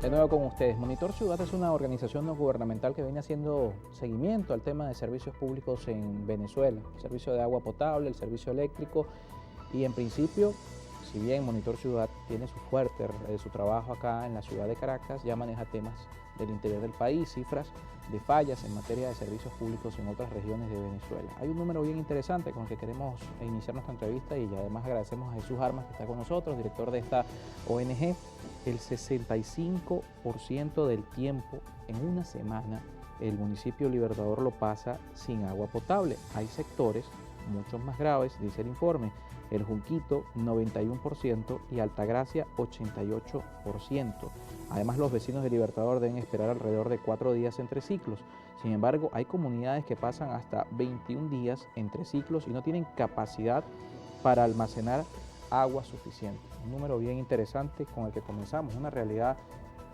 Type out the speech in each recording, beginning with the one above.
De nuevo con ustedes. Monitor Ciudad es una organización no gubernamental que viene haciendo seguimiento al tema de servicios públicos en Venezuela, el servicio de agua potable, el servicio eléctrico y en principio, si bien Monitor Ciudad tiene su fuerte, su trabajo acá en la ciudad de Caracas, ya maneja temas del interior del país, cifras de fallas en materia de servicios públicos en otras regiones de Venezuela. Hay un número bien interesante con el que queremos iniciar nuestra entrevista y además agradecemos a Jesús Armas que está con nosotros, director de esta ONG. El 65% del tiempo en una semana el municipio Libertador lo pasa sin agua potable. Hay sectores muchos más graves, dice el informe. El Junquito 91% y Altagracia 88%. Además, los vecinos de Libertador deben esperar alrededor de 4 días entre ciclos. Sin embargo, hay comunidades que pasan hasta 21 días entre ciclos y no tienen capacidad para almacenar agua suficiente. Un número bien interesante con el que comenzamos, una realidad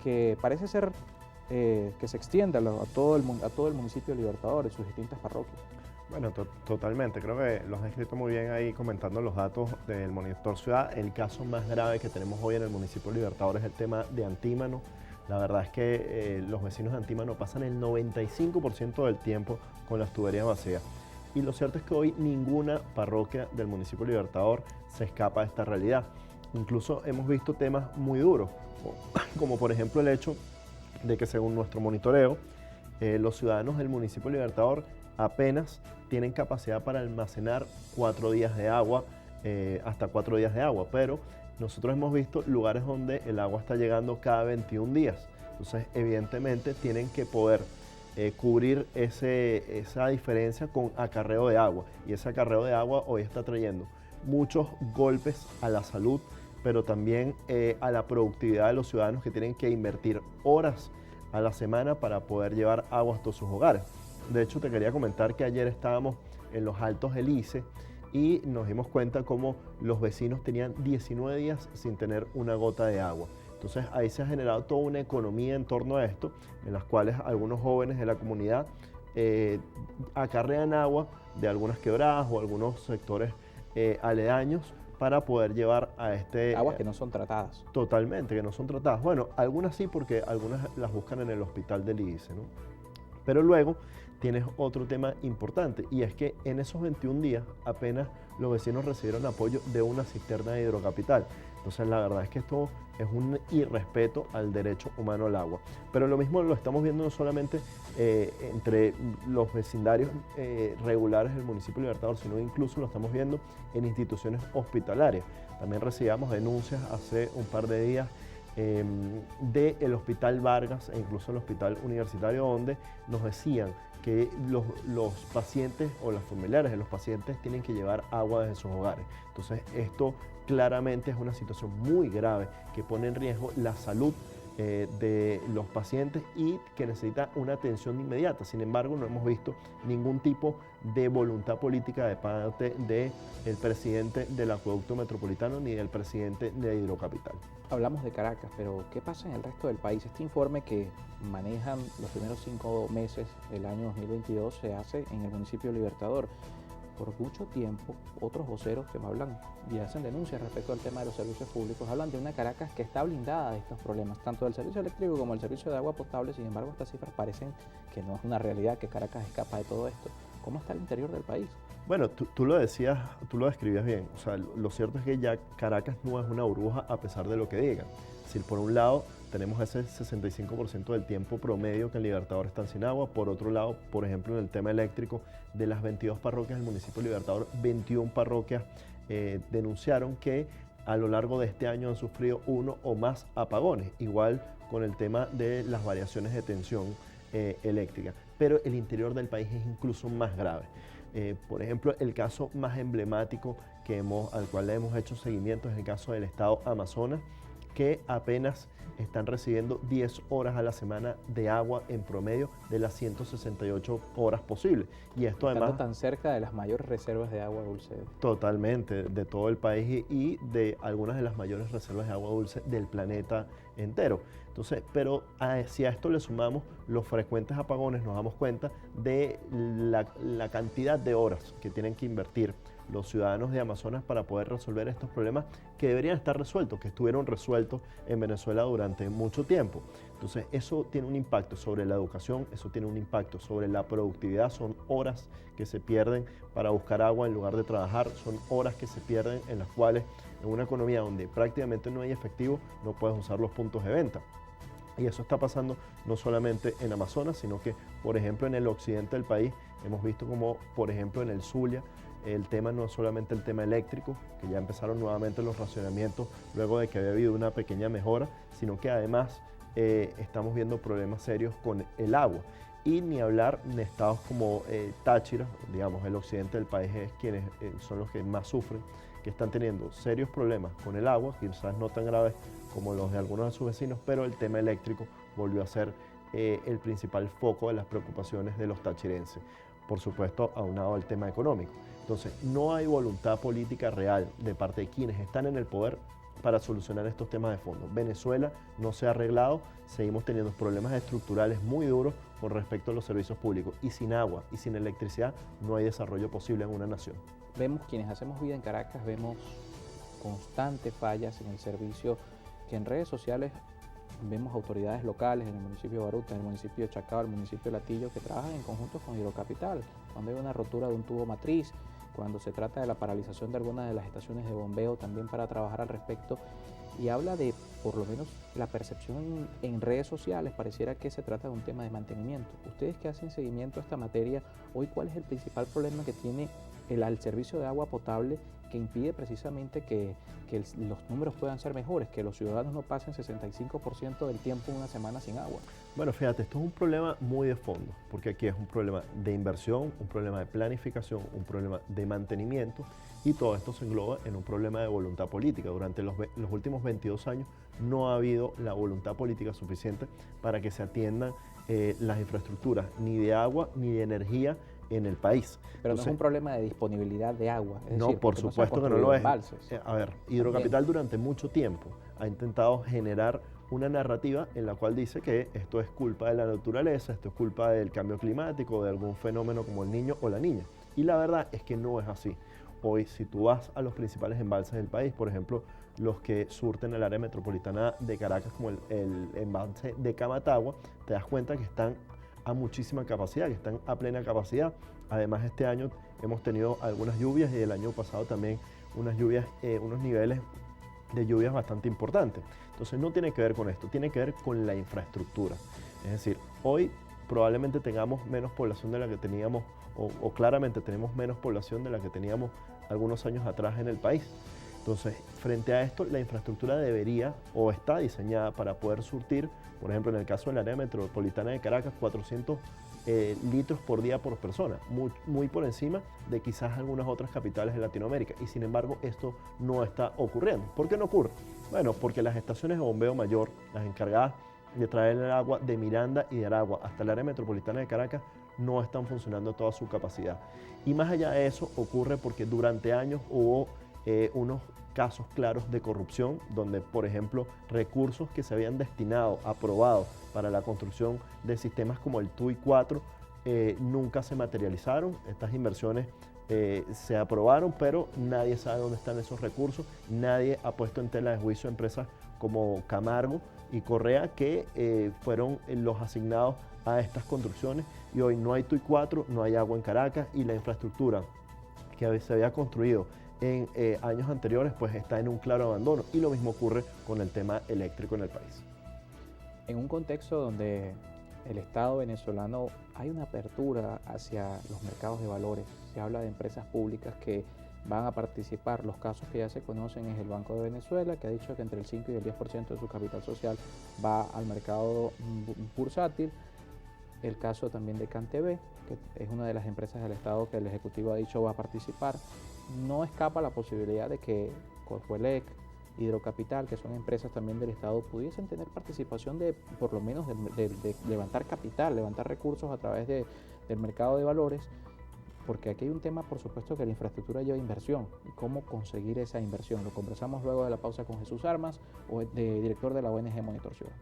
que parece ser que se extiende a todo el municipio de Libertador y sus distintas parroquias. Bueno, totalmente. Creo que los has descrito muy bien ahí comentando los datos del Monitor Ciudad. El caso más grave que tenemos hoy en el municipio de Libertador es el tema de Antímano. La verdad es que los vecinos de Antímano pasan el 95% del tiempo con las tuberías vacías. Y lo cierto es que hoy ninguna parroquia del municipio de Libertador se escapa de esta realidad. Incluso hemos visto temas muy duros, como por ejemplo el hecho de que según nuestro monitoreo, los ciudadanos del municipio de Libertador apenas tienen capacidad para almacenar 4 días de agua, hasta 4 días de agua, pero nosotros hemos visto lugares donde el agua está llegando cada 21 días. Entonces, evidentemente, tienen que poder cubrir esa diferencia con acarreo de agua. Y ese acarreo de agua hoy está trayendo muchos golpes a la salud, pero también a la productividad de los ciudadanos que tienen que invertir horas a la semana para poder llevar agua hasta sus hogares. De hecho, te quería comentar que ayer estábamos en los Altos del ICE y nos dimos cuenta cómo los vecinos tenían 19 días sin tener una gota de agua. Entonces ahí se ha generado toda una economía en torno a esto, en las cuales algunos jóvenes de la comunidad acarrean agua de algunas quebradas o algunos sectores aledaños para poder llevar a Aguas que no son tratadas. Totalmente, que no son tratadas. Bueno, algunas sí, porque algunas las buscan en el hospital del ICE, ¿no? Pero luego tienes otro tema importante y es que en esos 21 días apenas los vecinos recibieron apoyo de una cisterna de Hidrocapital. Entonces la verdad es que esto es un irrespeto al derecho humano al agua. Pero lo mismo lo estamos viendo no solamente entre los vecindarios regulares del municipio de Libertador, sino incluso lo estamos viendo en instituciones hospitalarias. También recibíamos denuncias hace un par de días del Hospital Vargas e incluso el Hospital Universitario, donde nos decían que los pacientes o los familiares de los pacientes tienen que llevar agua desde sus hogares. Entonces esto claramente es una situación muy grave que pone en riesgo la salud de los pacientes y que necesita una atención inmediata. Sin embargo, no hemos visto ningún tipo de voluntad política de parte del presidente del Acueducto Metropolitano ni del presidente de Hidrocapital. Hablamos de Caracas, pero ¿qué pasa en el resto del país? Este informe que manejan los primeros 5 meses del año 2022 se hace en el municipio de Libertador. Por mucho tiempo, otros voceros que me hablan y hacen denuncias respecto al tema de los servicios públicos hablan de una Caracas que está blindada de estos problemas, tanto del servicio eléctrico como del servicio de agua potable. Sin embargo, estas cifras parecen que no es una realidad, que Caracas escapa de todo esto. ¿Cómo está el interior del país? Bueno, tú lo decías, tú lo describías bien. O sea, lo cierto es que ya Caracas no es una burbuja a pesar de lo que digan. Es decir, por un lado, tenemos ese 65% del tiempo promedio que en Libertador están sin agua. Por otro lado, por ejemplo, en el tema eléctrico, de las 22 parroquias del municipio de Libertador, 21 parroquias denunciaron que a lo largo de este año han sufrido 1 o más apagones. Igual con el tema de las variaciones de tensión eléctrica. Pero el interior del país es incluso más grave. Por ejemplo, el caso más emblemático al cual le hemos hecho seguimiento es el caso del estado Amazonas, que apenas están recibiendo 10 horas a la semana de agua en promedio de las 168 horas posibles. Y esto además... Estando tan cerca de las mayores reservas de agua dulce. Totalmente, de todo el país y de algunas de las mayores reservas de agua dulce del planeta entero. Entonces, pero si a esto le sumamos los frecuentes apagones, nos damos cuenta de la cantidad de horas que tienen que invertir los ciudadanos de Amazonas para poder resolver estos problemas que deberían estar resueltos, que estuvieron resueltos en Venezuela durante mucho tiempo. Entonces, eso tiene un impacto sobre la educación, eso tiene un impacto sobre la productividad, son horas que se pierden para buscar agua en lugar de trabajar, son horas que se pierden en las cuales en una economía donde prácticamente no hay efectivo, no puedes usar los puntos de venta. Y eso está pasando no solamente en Amazonas, sino que, por ejemplo, en el occidente del país hemos visto como, por ejemplo, en el Zulia, el tema no es solamente el tema eléctrico, que ya empezaron nuevamente los racionamientos luego de que había habido una pequeña mejora, sino que además estamos viendo problemas serios con el agua. Y ni hablar en estados como Táchira, digamos, el occidente del país es quienes son los que más sufren, que están teniendo serios problemas con el agua, quizás no tan graves como los de algunos de sus vecinos, pero el tema eléctrico volvió a ser el principal foco de las preocupaciones de los tachirenses. Por supuesto, aunado al tema económico. Entonces, no hay voluntad política real de parte de quienes están en el poder para solucionar estos temas de fondo. Venezuela no se ha arreglado, seguimos teniendo problemas estructurales muy duros con respecto a los servicios públicos, y sin agua y sin electricidad no hay desarrollo posible en una nación. Vemos quienes hacemos vida en Caracas, vemos constantes fallas en el servicio, que en redes sociales vemos autoridades locales en el municipio de Baruta, en el municipio de Chacao, el municipio de Latillo, que trabajan en conjunto con Hidrocapital, cuando hay una rotura de un tubo matriz, cuando se trata de la paralización de algunas de las estaciones de bombeo, también para trabajar al respecto, y habla de, por lo menos la percepción en redes sociales, pareciera que se trata de un tema de mantenimiento. Ustedes que hacen seguimiento a esta materia, hoy, ¿cuál es el principal problema que tiene el servicio de agua potable que impide precisamente que los números puedan ser mejores, que los ciudadanos no pasen 65% del tiempo en una semana sin agua? Bueno, fíjate, esto es un problema muy de fondo, porque aquí es un problema de inversión, un problema de planificación, un problema de mantenimiento, y todo esto se engloba en un problema de voluntad política. Durante los últimos 22 años no ha habido la voluntad política suficiente para que se atiendan las infraestructuras, ni de agua ni de energía en el país. Pero entonces, no es un problema de disponibilidad de agua. Es decir, por supuesto que no lo es. Embalses. A ver, Hidrocapital durante mucho tiempo ha intentado generar una narrativa en la cual dice que esto es culpa de la naturaleza, esto es culpa del cambio climático, de algún fenómeno como el Niño o la Niña. Y la verdad es que no es así. Hoy, si tú vas a los principales embalses del país, por ejemplo, los que surten el área metropolitana de Caracas, como el embalse de Camatagua, te das cuenta que están a muchísima capacidad, que están a plena capacidad. Además, este año hemos tenido algunas lluvias, y el año pasado también unas lluvias, unos niveles de lluvias bastante importantes. Entonces, no tiene que ver con esto, tiene que ver con la infraestructura. Es decir, hoy probablemente tengamos menos población de la que teníamos, o claramente tenemos menos población de la que teníamos algunos años atrás en el país. Entonces, frente a esto, la infraestructura debería o está diseñada para poder surtir, por ejemplo, en el caso del área metropolitana de Caracas, 400 litros por día por persona, muy por encima de quizás algunas otras capitales de Latinoamérica. Y sin embargo, esto no está ocurriendo. ¿Por qué no ocurre? Bueno, porque las estaciones de bombeo mayor, las encargadas de traer el agua de Miranda y de Aragua hasta el área metropolitana de Caracas, no están funcionando a toda su capacidad. Y más allá de eso, ocurre porque durante años hubo unos casos claros de corrupción, donde, por ejemplo, recursos que se habían destinado, aprobado para la construcción de sistemas como el TUI 4, nunca se materializaron. Estas inversiones se aprobaron, pero nadie sabe dónde están esos recursos. Nadie ha puesto en tela de juicio empresas como Camargo y Correa, que fueron los asignados a estas construcciones, y hoy no hay TUI 4, no hay agua en Caracas, y la infraestructura que se había construido en años anteriores pues está en un claro abandono, y lo mismo ocurre con el tema eléctrico en el país. En un contexto donde el Estado venezolano hay una apertura hacia los mercados de valores, se habla de empresas públicas que van a participar. Los casos que ya se conocen es el Banco de Venezuela, que ha dicho que entre el 5 y el 10% de su capital social va al mercado bursátil. El caso también de CanTV, que es una de las empresas del Estado que el Ejecutivo ha dicho va a participar. No escapa la posibilidad de que Corpoelec, Hidrocapital, que son empresas también del Estado, pudiesen tener participación de, por lo menos, de levantar capital, levantar recursos a través del mercado de valores, porque aquí hay un tema, por supuesto, que la infraestructura lleva inversión, y cómo conseguir esa inversión. Lo conversamos luego de la pausa con Jesús Armas, director de la ONG Monitor Ciudad.